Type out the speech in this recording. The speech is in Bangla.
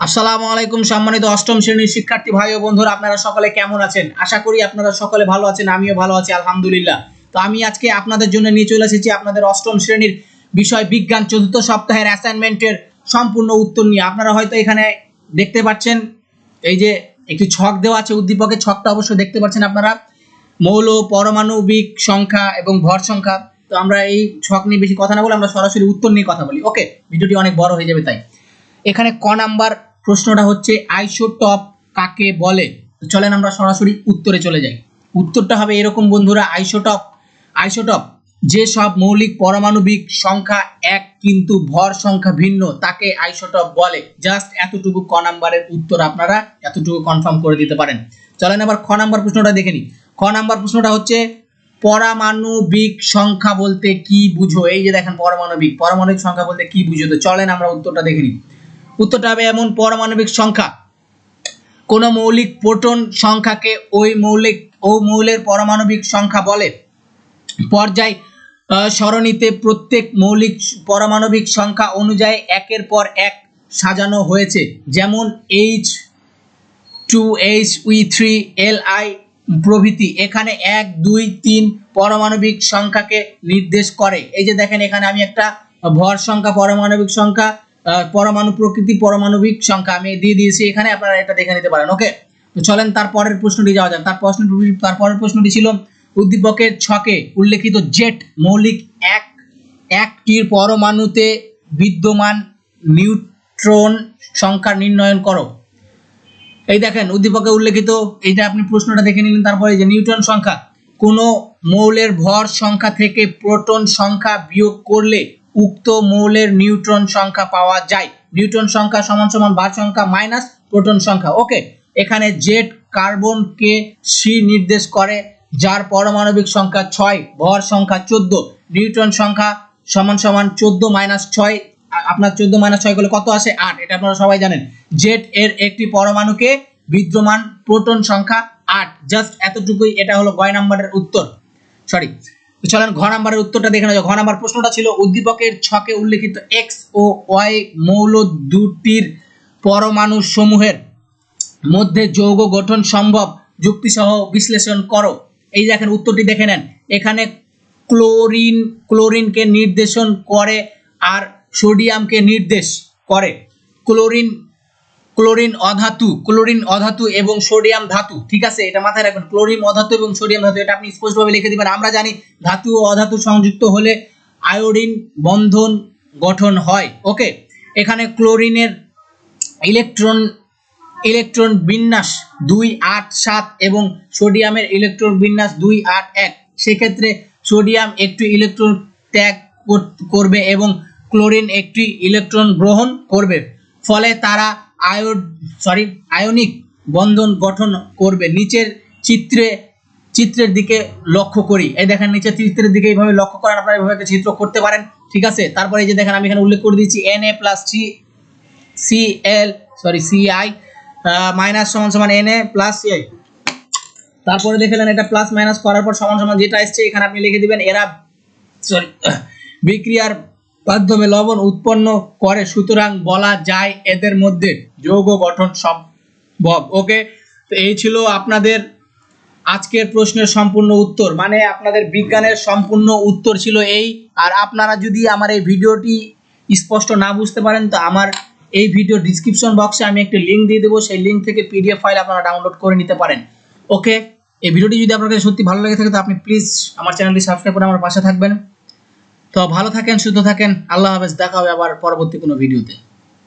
আসসালামু আলাইকুম সম্মানিত অষ্টম শ্রেণীর শিক্ষার্থী ভাই ও বন্ধুরা, আপনারা সকলে কেমন আছেন? আশা করি আপনারা সকলে ভালো আছেন, আমিও ভালো আছি আলহামদুলিল্লাহ। তো আমি আজকে আপনাদের জন্য নিয়ে চলে এসেছি আপনাদের অষ্টম শ্রেণীর বিষয় বিজ্ঞান চতুর্থ সপ্তাহের অ্যাসাইনমেন্টের সম্পূর্ণ উত্তর নিয়ে। আপনারা হয়তো এখানে দেখতে পাচ্ছেন এই যে একটি ছক দেওয়া আছে উদ্দীপকের, ছকটা অবশ্যই দেখতে পাচ্ছেন আপনারা। মৌল, পারমাণবিক সংখ্যা এবং ভর সংখ্যা। তো আমরা এই ছক নিয়ে বেশি কথা না বলে আমরা সরাসরি উত্তর নিয়ে কথা বলি। ওকে, ভিডিওটি অনেক বড় হয়ে যাবে তাই। এখানে ক নাম্বার প্রশ্নটা হচ্ছে আইসোটপ কাকে বলে। তো চলেন আমরা সরাসরি উত্তরে চলে যাই। উত্তরটা হবে এরকম বন্ধুরা, আইসোটপ যে সব মৌলিক পারমাণবিক সংখ্যা এক কিন্তু ভর সংখ্যা ভিন্ন তাকে আইসোটপ বলে। জাস্ট এতটুকু ক নাম্বারের উত্তর, আপনারা এতটুকু কনফার্ম করে দিতে পারেন। চলেন এবার খ নাম্বার প্রশ্নটা দেখে নিই। খ নাম্বার প্রশ্নটা হচ্ছে পারমাণবিক সংখ্যা বলতে কি বুঝো। এই যে দেখেন পারমাণবিক সংখ্যা বলতে কি বুঝো। তো চলেন আমরা উত্তরটা দেখে নিই। উত্তরটা হবে এমন, পারমাণবিক সংখ্যা কোন মৌলিক প্রোটন সংখ্যাকে ওই মৌলের পারমাণবিক সংখ্যা বলে। পর্যায় সরণিতে প্রত্যেক মৌলিক পারমাণবিক সংখ্যা অনুযায়ী একের পর এক সাজানো হয়েছে, যেমন H2HE3 Li প্রভৃতি। এখানে 1 2 3 পারমাণবিক সংখ্যাকে নির্দেশ করে। এই যে দেখেন এখানে আমি একটা ভর সংখ্যা, পারমাণবিক সংখ্যা, পরমাণু প্রকৃতি, পারমাণবিক সংখ্যা আমি দিয়ে দিয়েছি এখানে, আপনারা এটা দেখে নিতে পারেন। ওকে, তো চলেন তারপরের প্রশ্নটি যাওয়া যাক। তারপরের প্রশ্নটি ছিল উদ্দীপকের ছকে উল্লেখিত জেট মৌলিক একটির পরমাণুতে বিদ্যমান নিউট্রন সংখ্যা নির্ণয় করো। এই দেখেন উদ্দীপকে উল্লেখিত, এইটা আপনি প্রশ্নটা দেখে নিলেন। তারপরে যে নিউটন সংখ্যা, কোন মৌলের ভর সংখ্যা থেকে প্রোটন সংখ্যা বিয়োগ করলে উক্ত মৌলের নিউট্রন সংখ্যা পাওয়া যায়। নিউটন সংখ্যা সমান সমান ভর সংখ্যা মাইনাস প্রোটন সংখ্যা। ওকে, এখানে জেড কার্বনকে সি নির্দেশ করে, যার পারমাণবিক সংখ্যা 6, ভর সংখ্যা 14, নিউট্রন সংখ্যা সমান সমান 14 মাইনাস 6। আপনার 14 মাইনাস 6 করলে কত আসে? 8। এটা আপনারা সবাই জানেন। জেড এর একটি পরমাণুকে বিদ্যমান প্রোটন সংখ্যা 8। জাস্ট এতটুকুই। এটা হলো গ নাম্বারের উত্তর। সরি, চলেন ঘ নাম্বারের উত্তরটা দেখে নেওয়া যাক। ঘ নাম্বার প্রশ্নটা ছিল উদ্দীপকের ছকে উল্লেখিত এক্স ও ওয়াই মৌল দুটির পরমাণু সমূহের মধ্যে যৌগ গঠন সম্ভব যুক্তিসহ বিশ্লেষণ করো। এই দেখেন উত্তরটি দেখে নেন। এখানে ক্লোরিনকে নির্দেশন করে আর সোডিয়ামকে নির্দেশ করে। ক্লোরিন অধাতু এবং সোডিয়াম ধাতু। ঠিক আছে, এটা মাথায় রাখবেন। ক্লোরিন অধাতু এবং সোডিয়াম ধাতু, এটা আপনি স্পষ্টভাবে লিখে দিবেন। আমরা জানি ধাতু ও অধাতু সংযুক্ত হলে আয়োডিন বন্ধন গঠন হয়। ওকে, এখানে ক্লোরিনের ইলেকট্রন বিন্যাস 2 8 7 এবং সোডিয়ামের ইলেকট্রন বিন্যাস 2 8 1। সেক্ষেত্রে সোডিয়াম একটি ইলেকট্রন ত্যাগ করবে এবং ক্লোরিন একটি ইলেকট্রন গ্রহণ করবে, ফলে তারা আয়নিক বন্ধন গঠন করবে। নিচের চিত্রের দিকে লক্ষ্য করি। এই দেখেন নিচের চিত্রের দিকে এইভাবে লক্ষ্য করেন, আপনারা এইভাবে একটা চিত্র করতে পারেন। ঠিক আছে, তারপরে এই যে দেখেন আমি এখানে উল্লেখ করে দিয়েছি Na প্লাস Ci মাইনাস সমান সমান Na প্লাস Ci। তারপরে দেখলেন এটা প্লাস মাইনাস করার পর সমান সমান যেটা আসছে এখানে আপনি লিখে দিবেন এরা বিক্রিয়ার মাধ্যমে লবণ উৎপন্ন করে, সুতরাং বলা যায় এদের মধ্যে যৌগ গঠন সম্ভব। ওকে, তো এই ছিল আপনাদের আজকের প্রশ্নের সম্পূর্ণ উত্তর, মানে আপনাদের বিজ্ঞানের সম্পূর্ণ উত্তর ছিল এই। আর আপনারা যদি আমার এই ভিডিওটি স্পষ্ট না বুঝতে পারেন তো আমার এই ভিডিও ডিসক্রিপশন বক্সে আমি একটা লিঙ্ক দিয়ে দেবো, সেই লিঙ্ক থেকে পিডিএফ ফাইল আপনারা ডাউনলোড করে নিতে পারেন। ওকে, এই ভিডিওটি যদি আপনাদের সত্যি ভালো লেগে থাকে তো আপনি প্লিজ আমার চ্যানেলটি সাবস্ক্রাইব করে আমার পাশে থাকবেন। তো ভালো থাকেন, সুস্থ থাকেন, আল্লাহ হাফেজ। দেখা হবে আবার পরবর্তী কোনো ভিডিওতে।